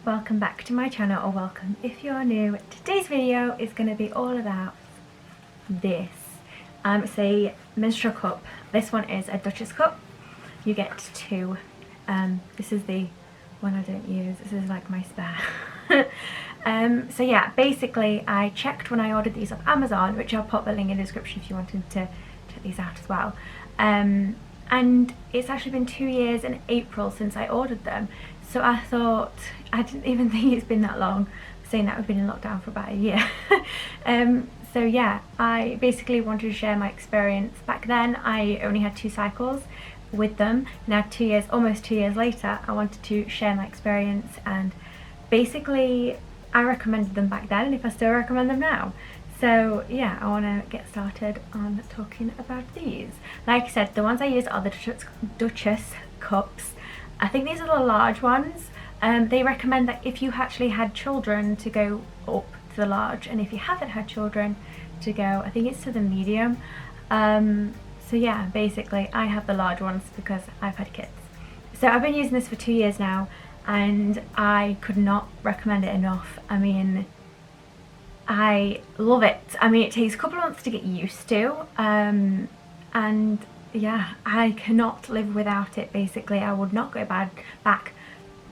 Welcome back to my channel, or welcome if you're new. Today's video is going to be all about this. It's a menstrual cup. This one is a Duchess cup. You get two. This is the one I don't use. This is like my spare. So yeah, basically I checked when I ordered these off Amazon, which I'll put the link in the description if you wanted to check these out as well. And it's actually been 2 years in April since I ordered them. So I thought, I didn't even think it's been that long, saying that we've been in lockdown for about a year. So yeah, I basically wanted to share my experience. Back then I only had 2 cycles with them. Now 2 years, almost 2 years later, I wanted to share my experience, and basically I recommended them back then, and if I still recommend them now. So yeah, I want to get started on talking about these. Like I said, the ones I use are the Duchess cups. I think these are the large ones. They recommend that if you actually had children to go up to the large, and if you haven't had children to go, I think it's to the medium. So yeah, basically I have the large ones because I've had kids. So I've been using this for 2 years now, and I could not recommend it enough. I mean, I love it. I mean, it takes a couple of months to get used to, and yeah, I cannot live without it. Basically, I would not go back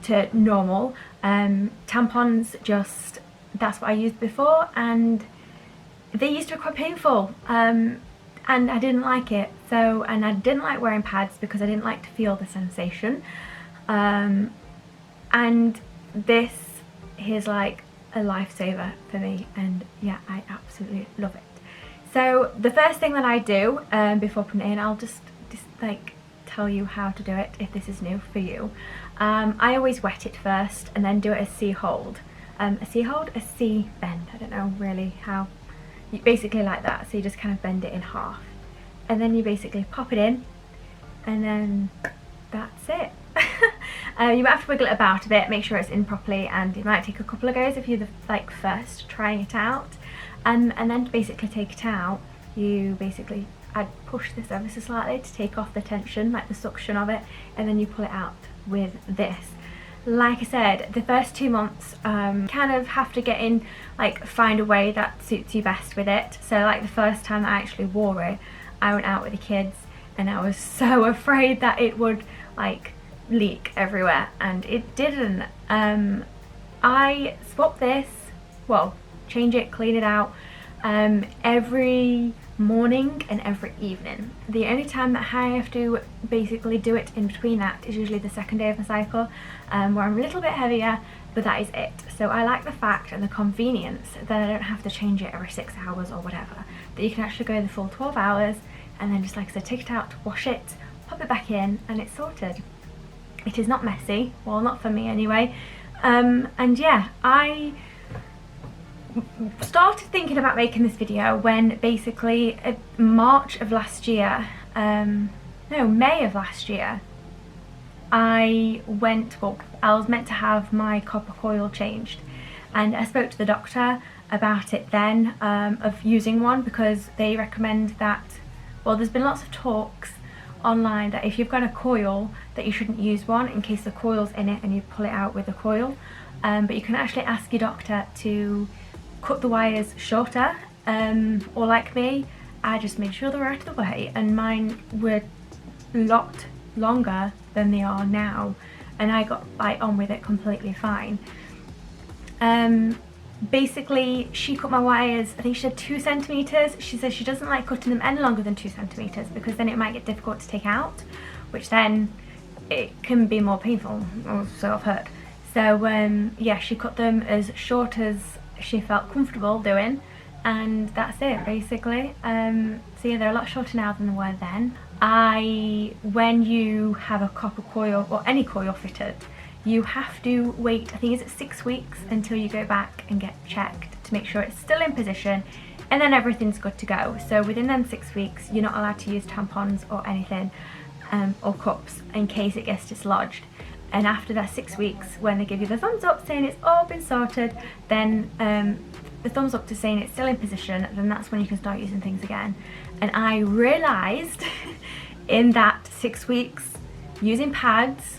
to normal. Tampons, just, that's what I used before, and they used to be quite painful, and I didn't like it. So, and I didn't like wearing pads because I didn't like to feel the sensation. And this is like a lifesaver for me, and yeah, I absolutely love it. So the first thing that I do before putting it in, I'll just like tell you how to do it if this is new for you. I always wet it first and then do it as C hold. A C hold, a C bend, I don't know really how, basically like that. So you just kind of bend it in half, and then you basically pop it in, and then that's it. You might have to wiggle it about a bit, make sure it's in properly, and it might take a couple of goes if you're the first trying it out. And then to basically take it out, I'd push this ever so slightly to take off the tension, like the suction of it, and then you pull it out with this. Like I said, the first 2 months kind of have to get in, like find a way that suits you best with it. So like the first time I actually wore it, I went out with the kids and I was so afraid that it would like leak everywhere, and it didn't. I swap this, well, change it, clean it out every morning and every evening. The only time that I have to basically do it in between that is usually the second day of my cycle, where I'm a little bit heavier, but that is it. So I like the fact and the convenience that I don't have to change it every 6 hours or whatever, that you can actually go the full 12 hours and then just, like I said, take it out, wash it, pop it back in, and it's sorted. It is not messy, well, not for me anyway. And yeah, I started thinking about making this video when basically March of last year, no, May of last year, I was meant to have my copper coil changed, and I spoke to the doctor about it then, of using one, because they recommend that, well, there's been lots of talks online that if you've got a coil that you shouldn't use one in case the coil's in it and you pull it out with the coil, but you can actually ask your doctor to cut the wires shorter, or like me, I just made sure they were out of the way, and mine were a lot longer than they are now, and I got like on with it completely fine. Basically she cut my wires, I think she said 2 centimeters. She says she doesn't like cutting them any longer than 2 centimeters because then it might get difficult to take out, which then it can be more painful, or so I've heard. So yeah, she cut them as short as she felt comfortable doing, and that's it basically. So yeah, they're a lot shorter now than they were then. When you have a copper coil or any coil fitted, you have to wait, I think it's 6 weeks until you go back and get checked to make sure it's still in position, and then everything's good to go. So within them 6 weeks, you're not allowed to use tampons or anything, or cups, in case it gets dislodged. And after that 6 weeks, when they give you the thumbs up saying it's all been sorted, then the thumbs up to saying it's still in position, then that's when you can start using things again. And I realised in that 6 weeks using pads,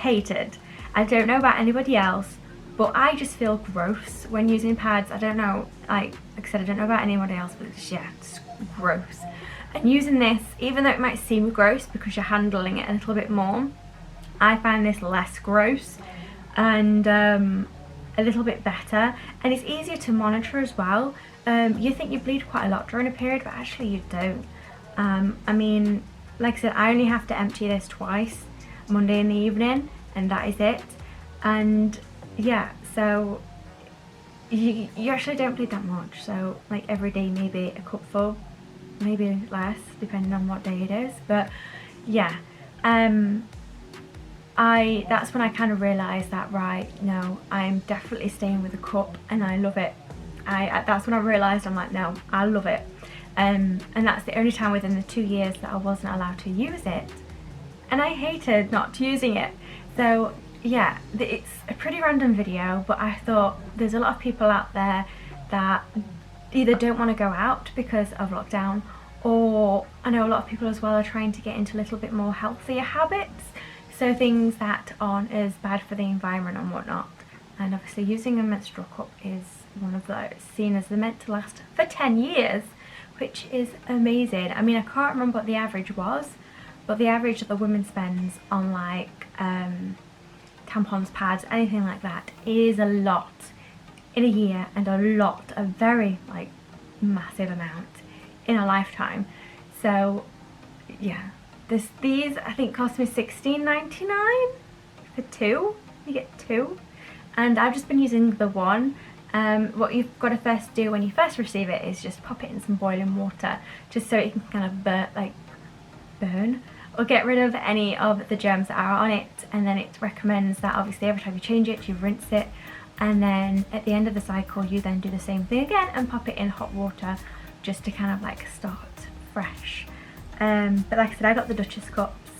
hated. I don't know about anybody else, but I just feel gross when using pads. I don't know, like I said, I don't know about anybody else, but yeah, it's gross. And using this, even though it might seem gross because you're handling it a little bit more, I find this less gross and a little bit better, and it's easier to monitor as well. You think you bleed quite a lot during a period, but actually you don't. I mean, like I said, I only have to empty this twice, Monday in the evening, and that is it. And yeah, so you actually don't bleed that much. So like every day maybe a cupful, maybe less depending on what day it is. But yeah, that's when I kind of realised that, right, no, I'm definitely staying with a cup and I love it. That's when I realised, I'm like, no, I love it. And that's the only time within the 2 years that I wasn't allowed to use it. And I hated not using it. So yeah, it's a pretty random video, but I thought there's a lot of people out there that either don't want to go out because of lockdown, or I know a lot of people as well are trying to get into a little bit more healthier habits. So things that aren't as bad for the environment and whatnot. And obviously using a menstrual cup is one of those, seen as they're meant to last for 10 years, which is amazing. I mean, I can't remember what the average was, but the average that the woman spends on like tampons, pads, anything like that is a lot in a year, and a very like massive amount in a lifetime. So yeah, these I think cost me $16.99 for 2. You get 2, and I've just been using the one. What you've got to first do when you first receive it is just pop it in some boiling water, just so it can kind of burn or get rid of any of the germs that are on it. And then it recommends that obviously every time you change it, you rinse it, and then at the end of the cycle you then do the same thing again and pop it in hot water, just to kind of like start fresh. But like I said, I got the Duchess cups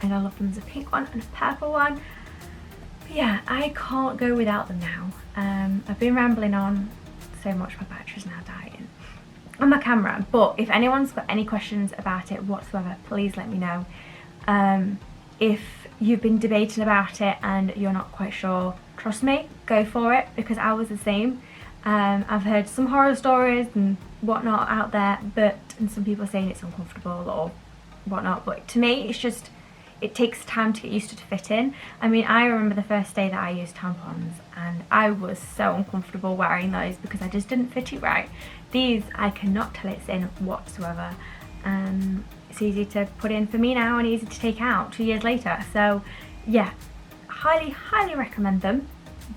and I love them. There's a pink one and a purple one. But yeah, I can't go without them now. I've been rambling on so much, my battery's now dying on my camera, but if anyone's got any questions about it whatsoever, please let me know. If you've been debating about it and you're not quite sure, trust me, go for it, because I was the same. I've heard some horror stories and whatnot out there, and some people saying it's uncomfortable or whatnot, but to me it's just, it takes time to get used to fit in. I mean, I remember the first day that I used tampons and I was so uncomfortable wearing those because I just didn't fit it right. These, I cannot tell it's in whatsoever. It's easy to put in for me now and easy to take out 2 years later. So yeah, highly recommend them.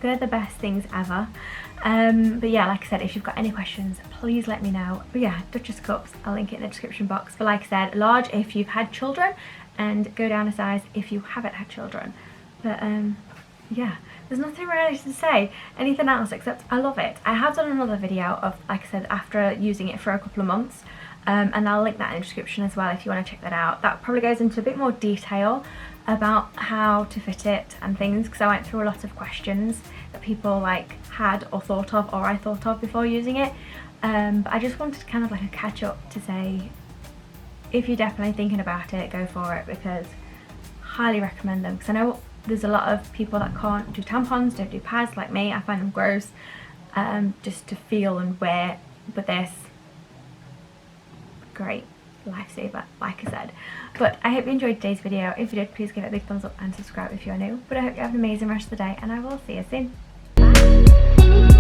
They're the best things ever. But yeah, like I said, if you've got any questions, please let me know. But yeah, Duchess cups, I'll link it in the description box. But like I said, large if you've had children, and go down a size if you haven't had children. But yeah, there's nothing really to say anything else except I love it. I have done another video of, like I said, after using it for a couple of months, and I'll link that in the description as well if you want to check that out. That probably goes into a bit more detail about how to fit it and things, because I went through a lot of questions that people like had or thought of, or I thought of before using it. But I just wanted kind of like a catch up to say, if you're definitely thinking about it, go for it, because highly recommend them. Because I know there's a lot of people that can't do tampons, don't do pads like me. I find them gross, just to feel and wear. But this, great, lifesaver, like I said. But I hope you enjoyed today's video. If you did, please give it a big thumbs up and subscribe if you're new. But I hope you have an amazing rest of the day, and I will see you soon. Bye.